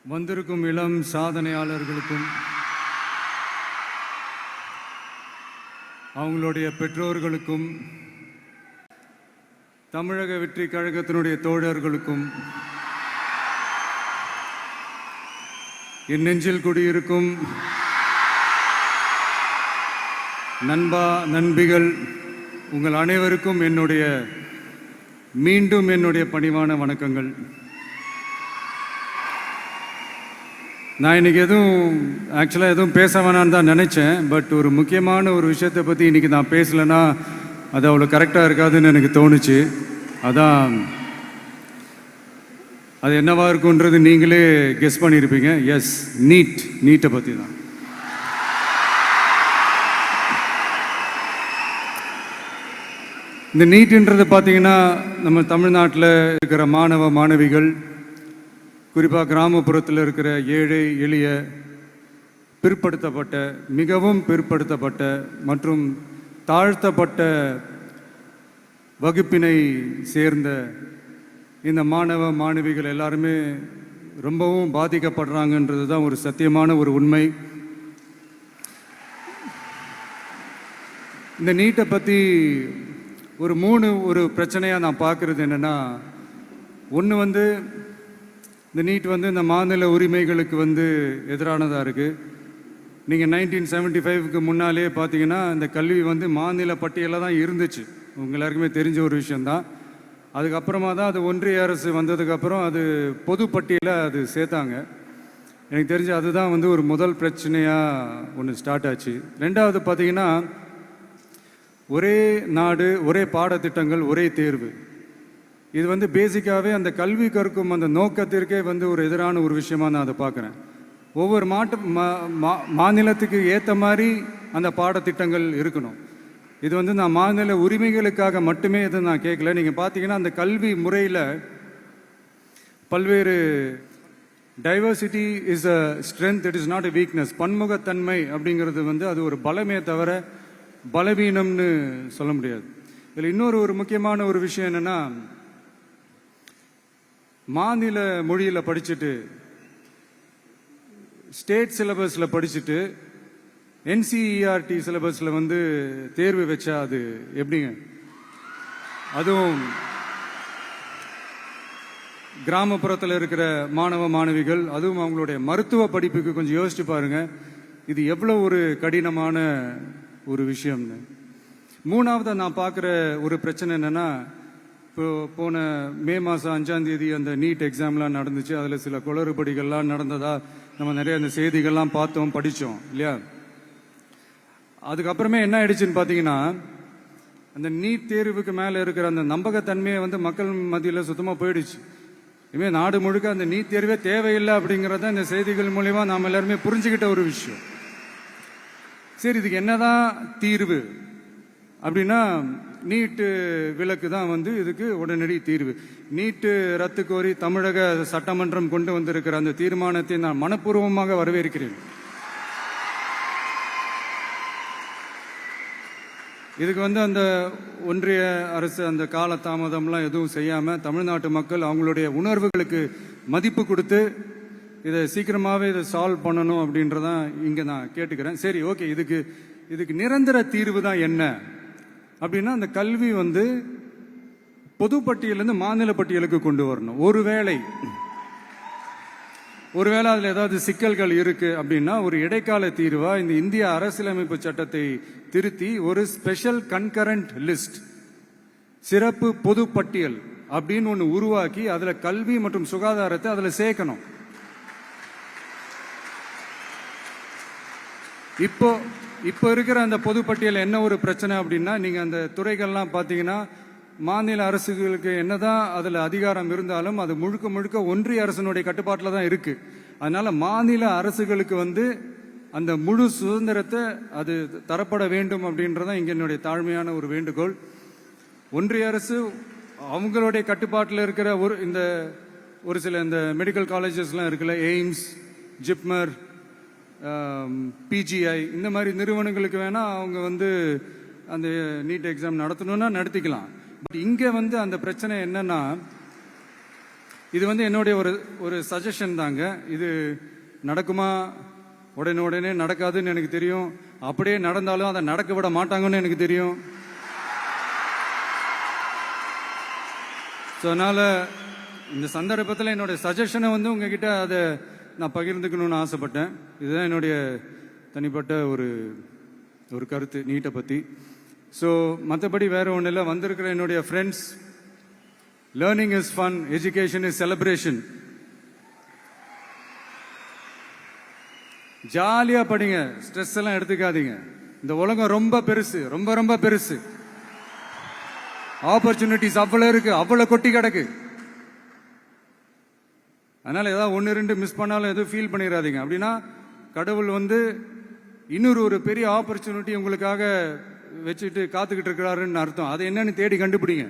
வந்திருக்கும் இளம் சாதனையாளர்களுக்கும் அவங்களுடைய பெற்றோர்களுக்கும் தமிழக வெற்றி கழகத்தினுடைய தோழர்களுக்கும் என் நெஞ்சில் குடியிருக்கும் நண்பா நண்பிகள் உங்கள் அனைவருக்கும் மீண்டும் என்னுடைய பணிவான வணக்கங்கள். நான் இன்றைக்கி எதுவும் பேச வேணான்னு தான் நினச்சேன். பட் ஒரு முக்கியமான ஒரு விஷயத்தை பற்றி இன்றைக்கி நான் பேசலைன்னா அது அவ்வளோ கரெக்டாக இருக்காதுன்னு எனக்கு தோணுச்சு. அதான் அது என்னவா இருக்குன்றது நீங்களே கெஸ் பண்ணியிருப்பீங்க. எஸ், நீட்டை பற்றி தான். இந்த நீட்டுன்றது பார்த்தீங்கன்னா நம்ம தமிழ்நாட்டில் இருக்கிற மாணவ மாணவிகள், குறிப்பாக கிராமப்புறத்தில் இருக்கிற ஏழை எளிய பிற்படுத்தப்பட்ட, மிகவும் பிற்படுத்தப்பட்ட மற்றும் தாழ்த்தப்பட்ட வகுப்பினை சேர்ந்த இந்த மாணவ மாணவிகள் எல்லாருமே ரொம்பவும் பாதிக்கப்படுறாங்கன்றது தான் ஒரு சத்தியமான ஒரு உண்மை. இந்த நீட்டை பற்றி ஒரு பிரச்சனையாக நான் பார்க்குறது என்னென்னா, ஒன்று இந்த நீட் இந்த மாநில உரிமைகளுக்கு எதிரானதாக இருக்குது. நீங்கள் 1975க்கு முன்னாலே பார்த்தீங்கன்னா இந்த கல்வி மாநில பட்டியலில் தான் இருந்துச்சு. உங்கள் எல்லாருக்குமே தெரிஞ்ச ஒரு விஷயந்தான். அதுக்கப்புறமா தான் அது ஒன்றிய அரசு வந்ததுக்கப்புறம் அது பொது பட்டியலை அது சேர்த்தாங்க. எனக்கு தெரிஞ்சு அதுதான் ஒரு முதல் பிரச்சனையாக ஒன்று ஸ்டார்ட் ஆச்சு. ரெண்டாவது பார்த்தீங்கன்னா, ஒரே நாடு, ஒரே பாடத்திட்டங்கள், ஒரே தேர்வு. இது பேசிக்காகவே அந்த கல்வி கற்கும் அந்த நோக்கத்திற்கே ஒரு எதிரான ஒரு விஷயமாக நான் அதை பார்க்குறேன். ஒவ்வொரு மாநிலத்துக்கு ஏற்ற மாதிரி அந்த பாடத்திட்டங்கள் இருக்கணும். இது நான் மாநில உரிமைகளுக்காக மட்டுமே இது நான் கேட்கல. நீங்கள் பார்த்தீங்கன்னா அந்த கல்வி முறையில் பல்வேறு diversity is a strength, it is not a weakness. பன்முகத்தன்மை அப்படிங்கிறது அது ஒரு பலமே தவிர பலவீனம்னு சொல்ல முடியாது. இதில் இன்னொரு முக்கியமான ஒரு விஷயம் என்னென்னா, மாநில மொழியில் படிச்சுட்டு ஸ்டேட் சிலபஸில் படிச்சுட்டு NCERT சிலபஸில் தேர்வு வச்சா அது எப்படிங்க? அதுவும் கிராமப்புறத்தில் இருக்கிற மாணவ மாணவிகள், அதுவும் அவங்களுடைய மருத்துவ படிப்புக்கு கொஞ்சம் யோசிச்சு பாருங்க, இது எவ்வளோ ஒரு கடினமான ஒரு விஷயம்னு. மூணாவது நான் பார்க்குற ஒரு பிரச்சனை என்னென்னா, இப்போ போன மே மாதம் 5ஆம் தேதி அந்த நீட் எக்ஸாம்லாம் நடந்துச்சு. அதில் சில குளறுபடிகள்லாம் நடந்ததா நம்ம நிறைய அந்த செய்திகள்லாம் பார்த்தோம், படித்தோம் இல்லையா? அதுக்கப்புறமே என்ன ஆயிடுச்சுன்னு பார்த்தீங்கன்னா, அந்த நீட் தேர்வுக்கு மேலே இருக்கிற அந்த நம்பகத்தன்மையை மக்கள் மத்தியில் சுத்தமாக போயிடுச்சு. இனிமேல் நாடு முழுக்க அந்த நீட் தேர்வே தேவையில்லை அப்படிங்கிறத இந்த செய்திகள் மூலிமா நாம் எல்லாருமே புரிஞ்சுக்கிட்ட ஒரு விஷயம். சரி, இதுக்கு என்னதான் தீர்வு அப்படின்னா, நீட்டு விலக்கு தான் இதுக்கு உடனடி தீர்வு. நீட்டு ரத்து கோரி தமிழக சட்டமன்றம் கொண்டு வந்திருக்கிற அந்த தீர்மானத்தை நான் மனப்பூர்வமாக வரவேற்கிறேன். இதுக்கு அந்த ஒன்றிய அரசு அந்த கால தாமதம்லாம் எதுவும் செய்யாமல் தமிழ்நாட்டு மக்கள் அவங்களுடைய உணர்வுகளுக்கு மதிப்பு கொடுத்து இதை சீக்கிரமாகவே இதை சால்வ் பண்ணணும் அப்படின்றதான் இங்கே நான் கேட்டுக்கிறேன். சரி, ஓகே, இதுக்கு நிரந்தர தீர்வு தான் என்ன அப்படின்னா, அந்த கல்வி பொது பட்டியலேருந்து மாநில பட்டியலுக்கு கொண்டு வரணும். ஒருவேளை அதில் ஏதாவது சிக்கல்கள் இருக்கு அப்படின்னா ஒரு இடைக்கால தீர்வா இந்த இந்திய அரசியலமைப்பு சட்டத்தை திருத்தி ஒரு ஸ்பெஷல் கன்கரண்ட் லிஸ்ட், சிறப்பு பொது பட்டியல் அப்படின்னு ஒன்று உருவாக்கி அதில் கல்வி மற்றும் சுகாதாரத்தை அதில் சேர்க்கணும். இப்போ இருக்கிற அந்த பொதுப்பட்டியல் என்ன ஒரு பிரச்சனை அப்படின்னா, நீங்கள் அந்த துறைகள்லாம் பார்த்தீங்கன்னா மாநில அரசுகளுக்கு என்னதான் அதில் அதிகாரம் இருந்தாலும் அது முழுக்க ஒன்றிய அரசினுடைய கட்டுப்பாட்டில் தான் இருக்கு. அதனால மாநில அரசுகளுக்கு அந்த முழு சுதந்திரத்தை அது தரப்பட வேண்டும் அப்படின்றதான் இங்கே என்னுடைய தாழ்மையான ஒரு வேண்டுகோள். ஒன்றிய அரசு அவங்களுடைய கட்டுப்பாட்டில் இருக்கிற ஒரு சில இந்த மெடிக்கல் காலேஜஸ்லாம் இருக்குல்ல, எய்ம்ஸ், ஜிப்மர், PGI, இந்த மாதிரி நிறுவனங்களுக்கு வேணா அவங்க அந்த நீட் எக்ஸாம் நடத்தணும்னா நடத்திக்கலாம். பட் இங்கே அந்த பிரச்சனை என்னன்னா, இது வந்து என்னுடைய ஒரு சஜஷன் தாங்க. இது நடக்குமா? உடனே நடக்காதுன்னு எனக்கு தெரியும். அப்படியே நடந்தாலும் அதை நடக்க விட மாட்டாங்கன்னு எனக்கு தெரியும். ஸோ அதனால் இந்த சந்தர்ப்பத்தில் என்னுடைய சஜஷனை வந்து உங்ககிட்ட அதை நான் பகிர்ந்துக்கணும்னு ஆசைப்பட்டேன். இதுதான் என்னுடைய தனிப்பட்ட ஒரு கருத்து நீட்டை பற்றி. ஸோ மற்றபடி வேறு ஒன்றும் இல்லை. வந்திருக்கிற என்னுடைய friends, learning is fun, education is celebration. ஜாலியாக படிங்க, ஸ்ட்ரெஸ் எல்லாம் எடுத்துக்காதீங்க. இந்த உலகம் ரொம்ப பெருசு, ரொம்ப ரொம்ப பெருசு. ஆப்பர்ச்சுனிட்டிஸ் அவ்வளோ இருக்கு, அவ்வளோ கொட்டி கிடக்கு. அதனால ஏதாவது 1-2 மிஸ் பண்ணாலும் எதுவும் ஃபீல் பண்ணிடாதீங்க. அப்படின்னா கடவுள் வந்து இன்னொரு ஒரு பெரிய ஆப்பர்ச்சுனிட்டி உங்களுக்காக வச்சுட்டு காத்துக்கிட்டு இருக்கிறாருன்னு அர்த்தம். அது என்னன்னு தேடி கண்டுபிடிங்க.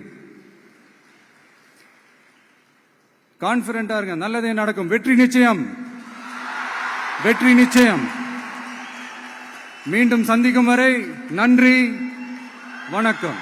கான்பிடண்டா இருங்க, நல்லதே நடக்கும். வெற்றி நிச்சயம், வெற்றி நிச்சயம். மீண்டும் சந்திக்கும் வரை நன்றி, வணக்கம்.